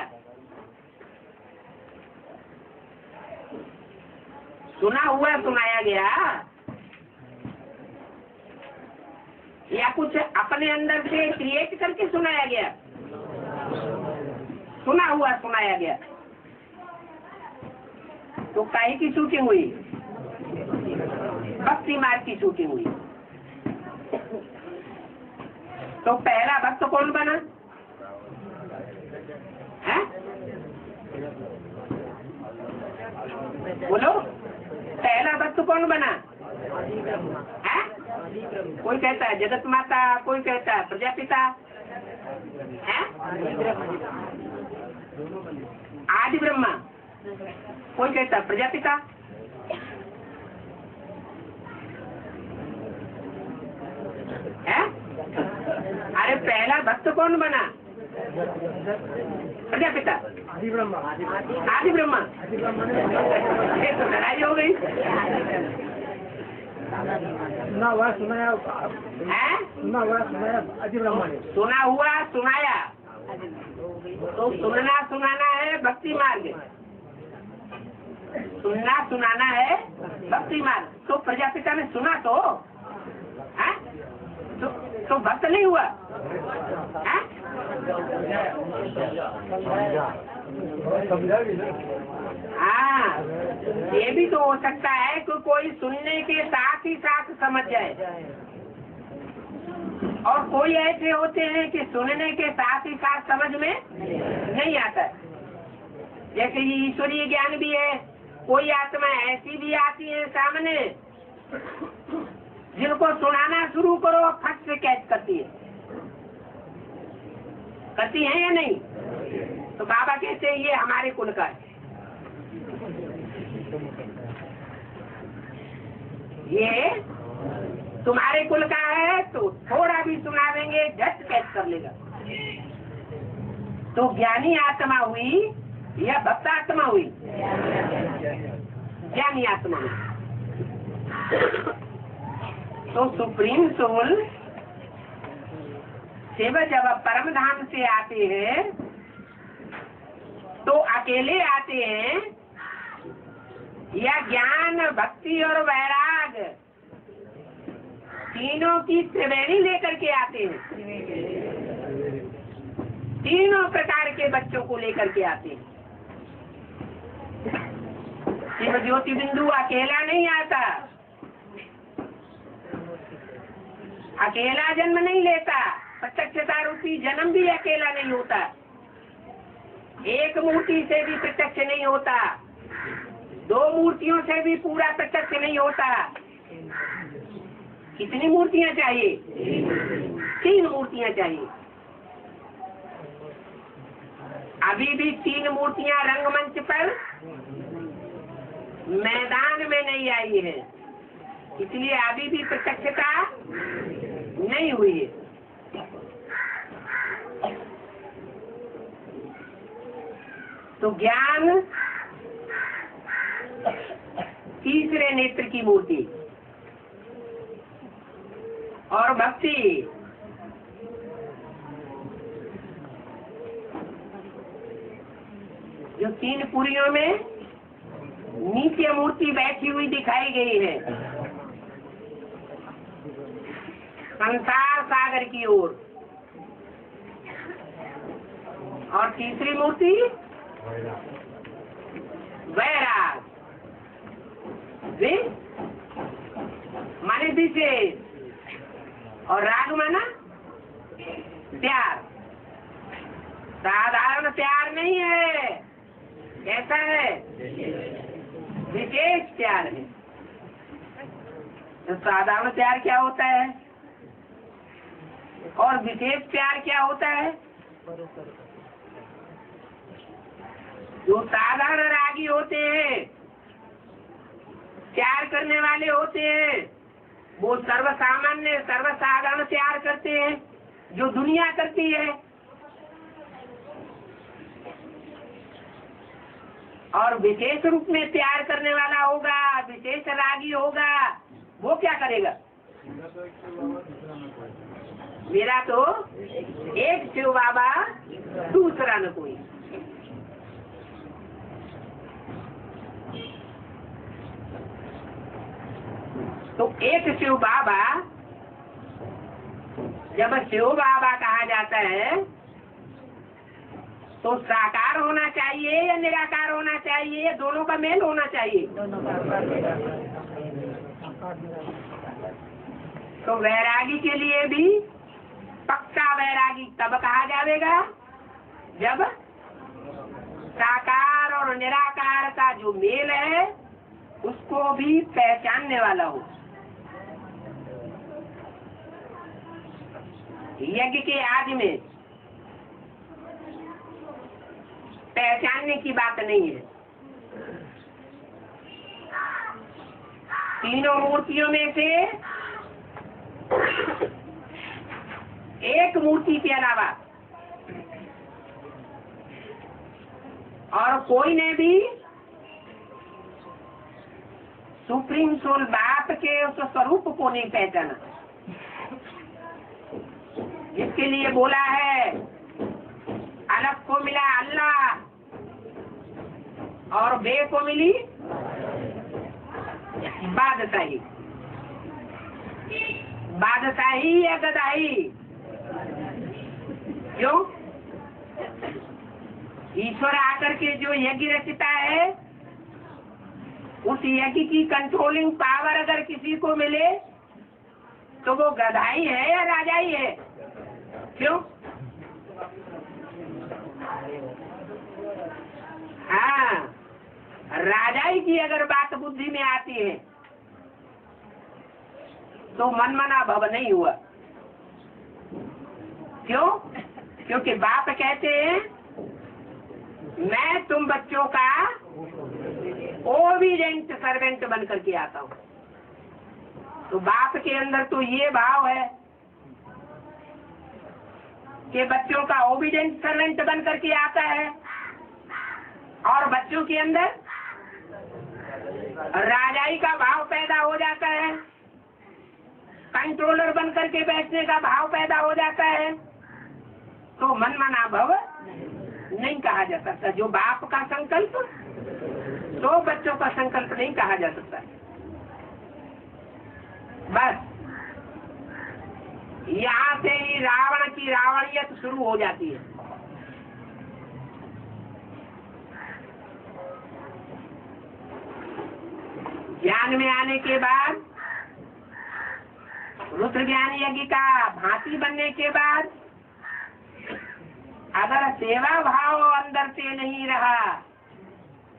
सुना हुआ सुनाया गया, या कुछ अपने अंदर से क्रिएट करके सुनाया गया, सुना हुआ सुनाया गया, तो काहे की शूटिंग हुई? भक्ति मार्ग की शूटिंग हुई। तो पहला भक्त कौन बना है? बोलो, पहला भक्त कौन बना है? कोई कहता है जगत माता, कोई कहता है प्रजापिता है, आदि ब्रह्मा, कोई कहता है प्रजापिता। है? अरे पहला भक्त कौन बना? प्रजापिता, आदि ब्रह्मा। ये तो लड़ाई हो गई। सुना हुआ सुनाया है? आदि ब्रह्मा ने सुना हुआ सुनाया, तो सुनना सुनाना है भक्ति मार्ग, सुनना सुनाना है भक्ति मार्ग। तो प्रजापिता ने सुना तो है, तो भक्त नहीं हुआ है? हाँ, ये भी तो हो सकता है कि कोई सुनने के साथ ही साथ समझ जाए, और कोई ऐसे होते हैं कि सुनने के साथ ही साथ समझ में नहीं आता। जैसे ये ईश्वरीय ज्ञान भी है, कोई आत्मा ऐसी भी आती है सामने जिनको सुनाना शुरू करो फट से कैच करती है या नहीं? तो बाबा कहते हैं ये हमारे कुल का है, ये तुम्हारे कुल का है, तो थोड़ा भी सुना देंगे झट कैच कर लेगा। तो ज्ञानी आत्मा हुई या भक्त आत्मा हुई? ज्ञानी आत्मा हुई। तो सुप्रीम सोल शिव जब परम धाम से आते हैं तो अकेले आते हैं या ज्ञान भक्ति और वैराग तीनों की त्रिवेणी लेकर के आते हैं? तीनों प्रकार के बच्चों को लेकर के आते हैं। शिव ज्योति बिंदु अकेला नहीं आता, अकेला जन्म नहीं लेता, प्रत्यक्षता रूपी जन्म भी अकेला नहीं होता, एक मूर्ति से भी प्रत्यक्ष नहीं होता, दो मूर्तियों से भी पूरा प्रत्यक्ष नहीं होता। कितनी मूर्तियां चाहिए? 3 मूर्तियां चाहिए। अभी भी 3 मूर्तियां रंगमंच पर मैदान में नहीं आई है, इसलिए अभी भी प्रत्यक्षता नहीं हुई है। तो ज्ञान तीसरे नेत्र की मूर्ति और भक्ति जो 3 पुरियों में नीचे मूर्ति बैठी हुई दिखाई गई है संसार सागर की ओर, और तीसरी मूर्ति वैराग माने विशेष, और राग माना प्यार। साधारण प्यार नहीं है, कैसा है? विशेष प्यार है। तो साधारण प्यार क्या होता है और विशेष प्यार क्या होता है? जो साधारण रागी होते हैं, प्यार करने वाले होते हैं, वो सर्वसामान्य सर्वसाधारण प्यार करते हैं जो दुनिया करती है। और विशेष रूप में प्यार करने वाला होगा, विशेष रागी होगा, वो क्या करेगा? मेरा तो एक शिव बाबा, दूसरा न कोई। तो एक शिव बाबा, जब शिव बाबा कहा जाता है तो साकार होना चाहिए या निराकार होना चाहिए, या दोनों का मेल होना चाहिए? तो वैरागी के लिए भी पक्का वैरागी तब कहा जाएगा जब साकार और निराकार का जो मेल है उसको भी पहचानने वाला हो। यज्ञ के आदि में पहचानने की बात नहीं है। तीनों मूर्तियों में से एक मूर्ति के अलावा और कोई ने भी सुप्रीम सोल बाप के उस स्वरूप को नहीं पहचाना, जिसके लिए बोला है अलग को मिला अल्लाह और बे को मिली बादशाही। बादशाही या गदाही? क्यों? ईश्वर आकर के जो यज्ञ रचता है उस यज्ञ की कंट्रोलिंग पावर अगर किसी को मिले तो वो गधाई है या राजाई है? क्यों? हाँ, राजाई की अगर बात बुद्धि में आती है तो मनमना भव नहीं हुआ। क्यों? क्योंकि बाप कहते हैं मैं तुम बच्चों का ओबीडेंट सर्वेंट बन करके आता हूँ। तो बाप के अंदर तो ये भाव है कि बच्चों का ओबीडेंट सर्वेंट बन करके आता है, और बच्चों के अंदर राजाई का भाव पैदा हो जाता है, कंट्रोलर बन करके बैठने का भाव पैदा हो जाता है। तो मनमना भव नहीं कहा जा सकता। जो बाप का संकल्प तो बच्चों का संकल्प नहीं कहा जा सकता। बस यहाँ से ही रावण की रावणियत शुरू हो जाती है। ज्ञान में आने के बाद, रुद्र ज्ञान यज्ञ का भांति बनने के बाद, अगर सेवा भाव अंदर से नहीं रहा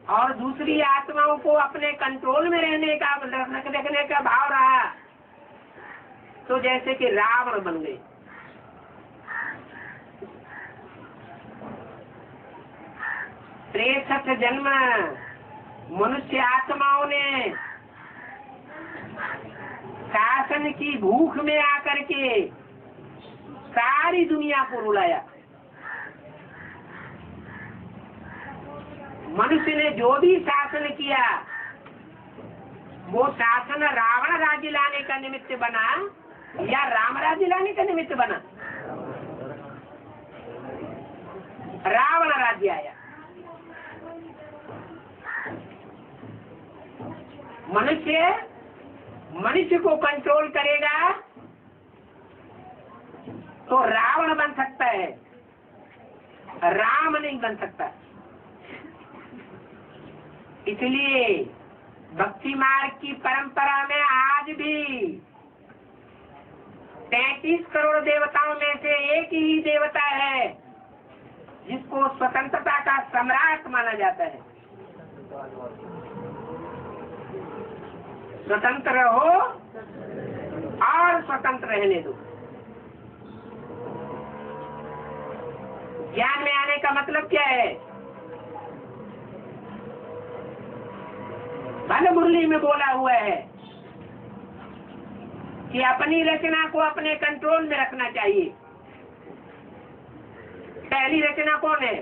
और दूसरी आत्माओं को अपने कंट्रोल में रहने का, रखने का भाव रहा, तो जैसे कि रावण बन गए। त्रेसठ जन्म मनुष्य आत्माओं ने शासन की भूख में आकर के सारी दुनिया को रुलाया। मनुष्य ने जो भी शासन किया वो शासन रावण राज्य लाने का निमित्त बना या राम राज्य लाने का निमित्त बना? रावण राज्य आया। मनुष्य को कंट्रोल करेगा तो रावण बन सकता है, राम नहीं बन सकता। इसलिए भक्ति मार्ग की परंपरा में आज भी 33 करोड़ देवताओं में से एक ही देवता है जिसको स्वतंत्रता का सम्राट माना जाता है। स्वतंत्र हो और स्वतंत्र रहने दो। ज्ञान में आने का मतलब क्या है? भले मुरली में बोला हुआ है कि अपनी रचना को अपने कंट्रोल में रखना चाहिए। पहली रचना कौन है?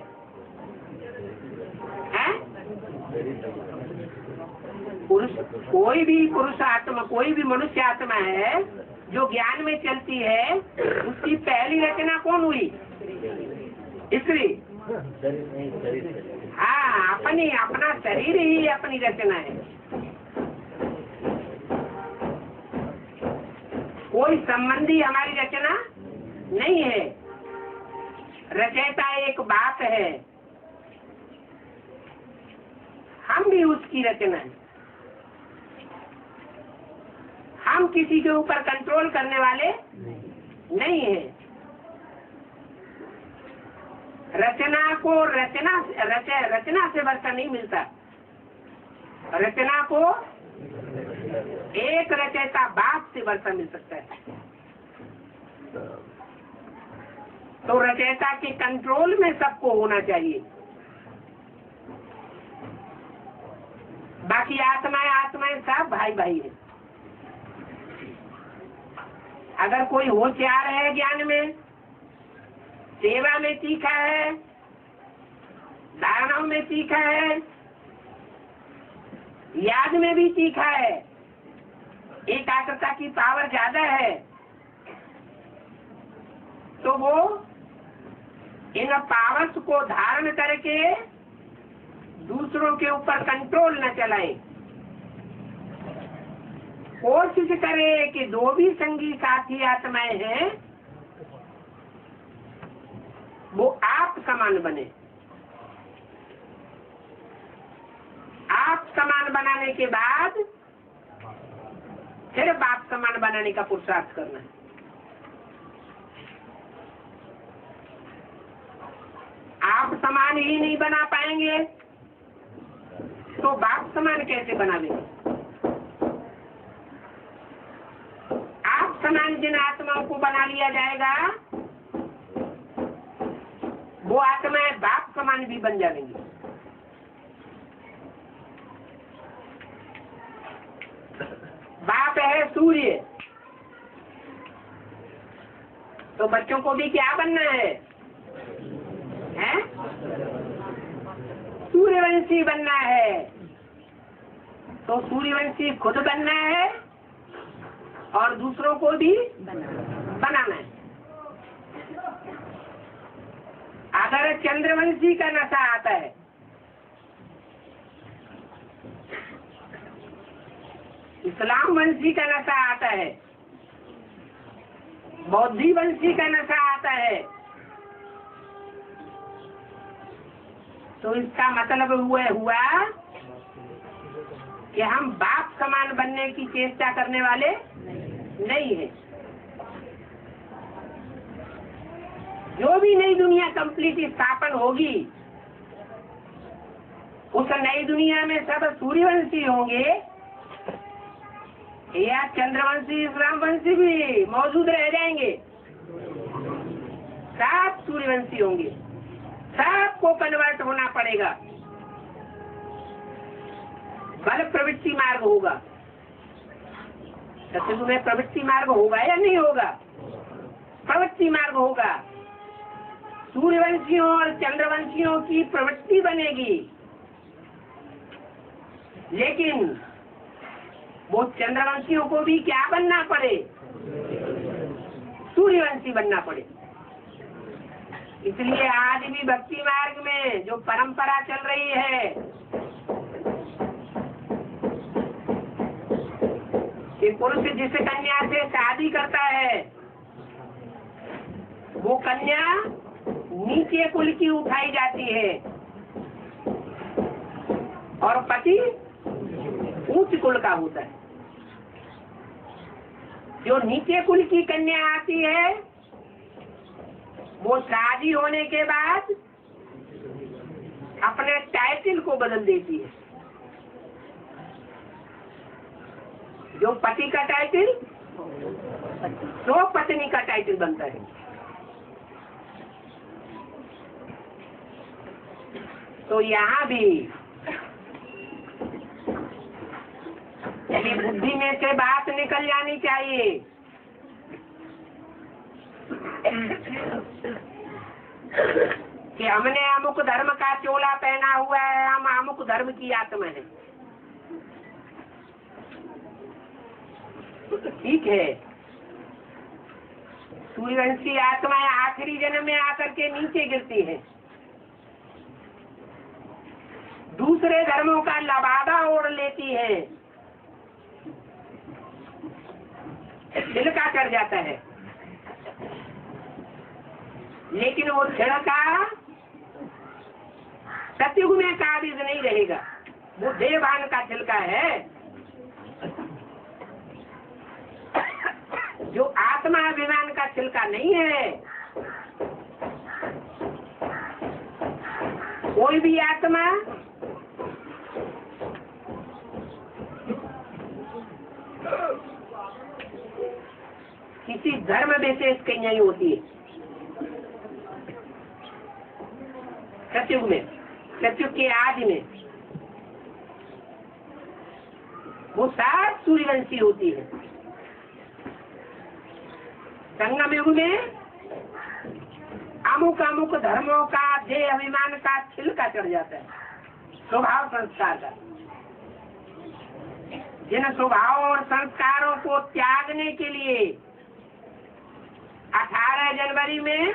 पुरुष, कोई भी पुरुष आत्मा, कोई भी मनुष्य आत्मा है जो ज्ञान में चलती है, उसकी पहली रचना कौन हुई? स्त्री। हाँ, अपना शरीर ही अपनी रचना है। कोई संबंधी हमारी रचना नहीं है। रचयिता एक बाप है, हम भी उसकी रचना है। हम किसी के ऊपर कंट्रोल करने वाले नहीं है। रचना को रचना से वर्षा नहीं मिलता। रचना को एक रचयिता बाप से वर्षा मिल सकता है। तो रचयिता के कंट्रोल में सबको होना चाहिए। बाकी आत्माएं सब भाई भाई है। अगर कोई होशियार है, ज्ञान में, सेवा में तीखा है, धारणाओं में तीखा है, याद में भी तीखा है, एकाग्रता की पावर ज्यादा है, तो वो इन पावर्स को धारण करके दूसरों के ऊपर कंट्रोल न चलाए। कोशिश करे कि जो भी संगी साथी आत्माएं हैं वो आप समान बने। आप समान बनाने के बाद सिर्फ आप समान बनाने का पुरुषार्थ करना है। आप समान ही नहीं बना पाएंगे तो बाप समान कैसे बना देंगे? आप समान जिन आत्माओं को बना लिया जाएगा वो आत्माएं बाप समान भी बन जाएंगी। बाप है सूर्य, तो बच्चों को भी क्या बनना है? सूर्यवंशी बनना है। तो सूर्यवंशी खुद बनना है और दूसरों को भी बनाना है। अगर चंद्रवंशी का नशा आता है, इस्लाम वंशी का नशा आता है, बौद्धि वंशी का नशा आता है, तो इसका मतलब हुआ कि हम बाप समान बनने की चेष्टा करने वाले नहीं है। जो भी नई दुनिया कंप्लीट स्थापन होगी उस नई दुनिया में सब सूर्यवंशी होंगे या चंद्रवंशी इस्लाम वंशी भी मौजूद रह जाएंगे। सब सूर्यवंशी होंगे, सबको कन्वर्ट होना पड़ेगा। बल प्रवृत्ति मार्ग होगा। सत्संग में प्रवृत्ति मार्ग होगा या नहीं होगा? प्रवृत्ति मार्ग होगा। सूर्यवंशियों और चंद्रवंशियों की प्रवृत्ति बनेगी, लेकिन वो चंद्रवंशियों को भी क्या बनना पड़े? सूर्यवंशी बनना पड़े। इसलिए आज भी भक्ति मार्ग में जो परंपरा चल रही है कि पुरुष जिस कन्या से शादी करता है वो कन्या नीचे कुल की उठाई जाती है और पति उच्च कुल का होता है। जो नीचे कुल की कन्या आती है वो शादी होने के बाद अपने टाइटल को बदल देती है। जो पति का टाइटल तो पत्नी का टाइटल बनता है। तो यहाँ भी यदि बुद्धि में से बात निकल जानी चाहिए कि हमने अमुक धर्म का चोला पहना हुआ है, हम अमुक धर्म की आत्मा है। ठीक है, सूर्यवंशी आत्माएं आखिरी जन्म में आकर के नीचे गिरती है, दूसरे धर्मों का लबादा ओढ़ लेती है, छिलका चढ़ जाता है। लेकिन वो छिलका सतयुग में काबिज नहीं रहेगा, वो देवान का छिलका है। जो आत्मा अभिमान का छिलका नहीं है, कोई भी आत्मा किसी धर्म विशेष की नहीं होती है। सतयुग में, सतयुग के आदि में वो सात सूर्यवंशी होती है। संगम युग में अमुक अमुक धर्मों का देह अभिमान का छिलका चढ़ जाता है, स्वभाव संस्कार का। जिन स्वभावों और संस्कारों को त्यागने के लिए 18 जनवरी में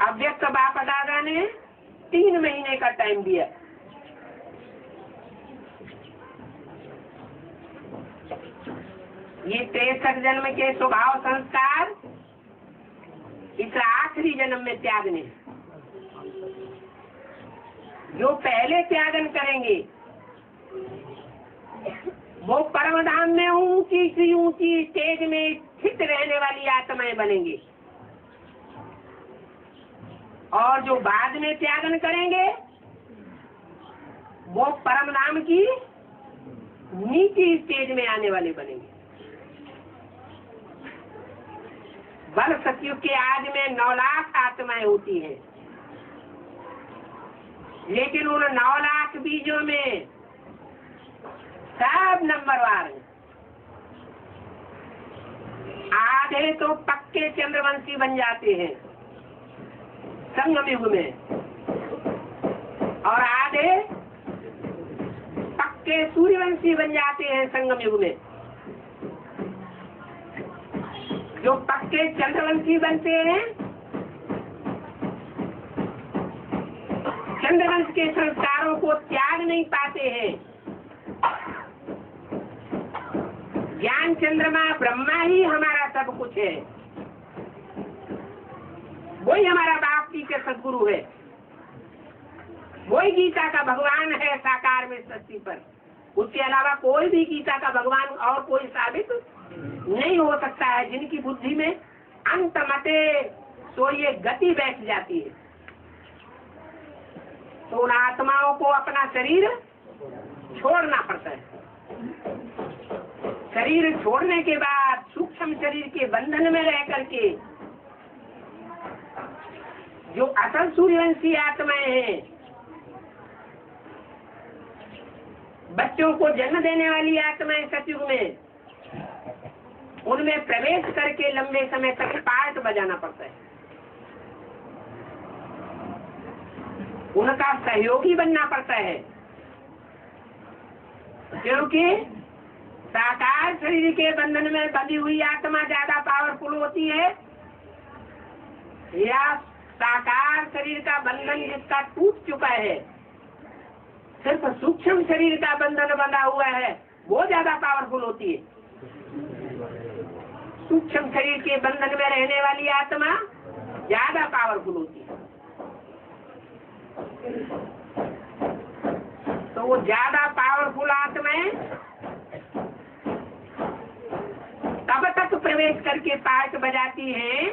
अव्यक्त बाप दादा ने 3 महीने का टाइम दिया। ये 63 जन्म के स्वभाव संस्कार इस आखिरी जन्म में त्यागने। जो पहले त्यागन करेंगे वो परम धाम में ऊंची सी ऊंची स्टेज में स्थित रहने वाली आत्माएं बनेंगे, और जो बाद में त्यागन करेंगे वो परम धाम की नीची स्टेज में आने वाले बनेंगे। बल सतयुग के आज में 9 लाख आत्माएं होती हैं, लेकिन उन 9 लाख बीजों में सब नंबरवार हैं। आधे तो पक्के चंद्रवंशी बन जाते हैं संगम युग में, और आधे पक्के सूर्यवंशी बन जाते हैं संगम युग में। जो पक्के चंद्रवंशी बनते हैं, चंद्रवंश के संस्कारों को त्याग नहीं पाते हैं। ज्ञान चंद्रमा ब्रह्मा ही हमारा सब कुछ है, वही हमारा बाप जी के सदगुरु है, वही गीता का भगवान है साकार में सृष्टि पर। उसके अलावा कोई भी गीता का भगवान और कोई साबित नहीं हो सकता है। जिनकी बुद्धि में अंत मते तो ये गति बैठ जाती है, तो उन आत्माओं को अपना शरीर छोड़ना पड़ता है। शरीर छोड़ने के बाद सूक्ष्म शरीर के बंधन में रह करके जो असल सूर्यवंशी आत्माएं हैं, बच्चों को जन्म देने वाली आत्माएं सतयुग में, उनमें प्रवेश करके लंबे समय तक पार्ट बजाना पड़ता है, उनका सहयोगी बनना पड़ता है। क्योंकि साकार शरीर के बंधन में बंधी हुई आत्मा ज्यादा पावरफुल होती है, या साकार शरीर का बंधन जिसका टूट चुका है, सिर्फ सूक्ष्म शरीर का बंधन बंधा हुआ है, वो ज्यादा पावरफुल होती है। सूक्ष्म शरीर के बंधन में रहने वाली आत्मा ज्यादा पावरफुल होती है। तो वो ज्यादा पावरफुल आत्माएं तब तक प्रवेश करके पार्ट बजाती हैं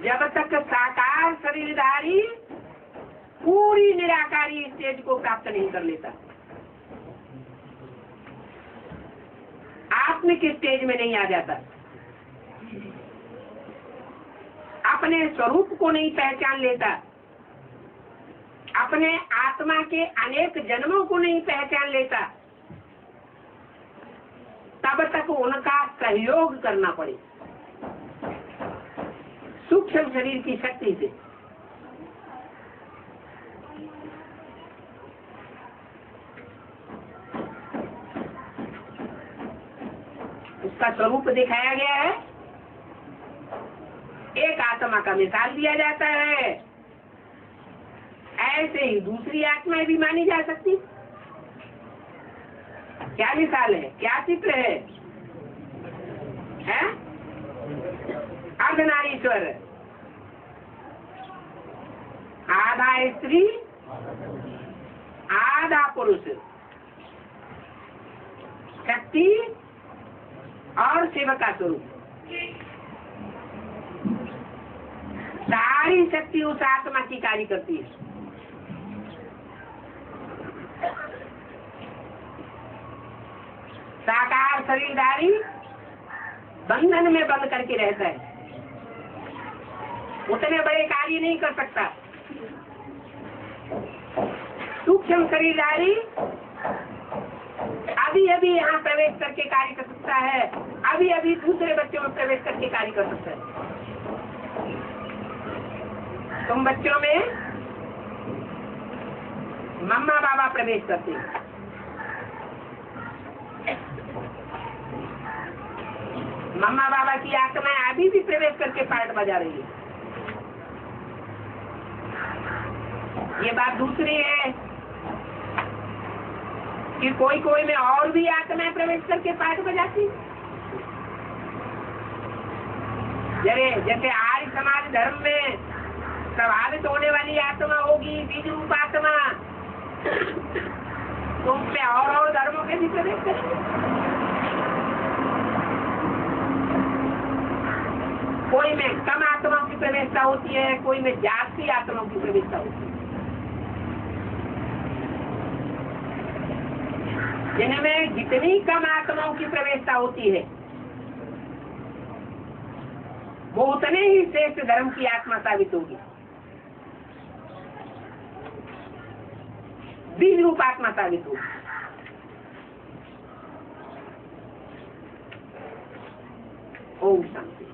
जब तक साकार शरीरधारी पूरी निराकारी स्टेज को प्राप्त नहीं कर लेता, आत्मिक स्टेज में नहीं आ जाता, अपने स्वरूप को नहीं पहचान लेता, अपने आत्मा के अनेक जन्मों को नहीं पहचान लेता, तब तक उनका सहयोग करना पड़े सूक्ष्म शरीर की शक्ति से। उसका स्वरूप दिखाया गया है। एक आत्मा का मिसाल दिया जाता है, ऐसे ही दूसरी आत्माएं भी मानी जा सकती। क्या मिसाल है, क्या चित्र है? अर्धनारीश्वर, आधा स्त्री आधा पुरुष, शक्ति और शिव का स्वरूप। सारी शक्ति उस आत्मा की कार्य करती है। साकार शरीरधारी बंधन में बंद करके रहता है, उतने बड़े कार्य नहीं कर सकता। सूक्ष्म शरीरधारी अभी अभी यहाँ प्रवेश करके कार्य कर सकता है, अभी अभी दूसरे बच्चों में प्रवेश करके कार्य कर सकता है। तुम बच्चों में मम्मा बाबा प्रवेश करते हैं, मम्मा बाबा की आत्मा अभी भी प्रवेश करके पार्ट बजा रही है। ये बात दूसरी है कि कोई कोई में और भी आत्माएं प्रवेश करके पाठ बजाती। जैसे आर्य समाज धर्म में प्रभावित होने वाली आत्मा होगी बीज रूप आत्मा, तो उसमें और धर्मों के भी प्रवेश करेंगे। कोई में कम आत्माओं की प्रवेशता होती है, कोई में जास्ती आत्माओं की प्रवेशता होती है। जिनमें जितनी कम आत्माओं की प्रवेशता होती है वो उतने ही श्रेष्ठ धर्म की आत्मा साबित होगी, बीज रूप आत्मा साबित होगी। ओम शांति।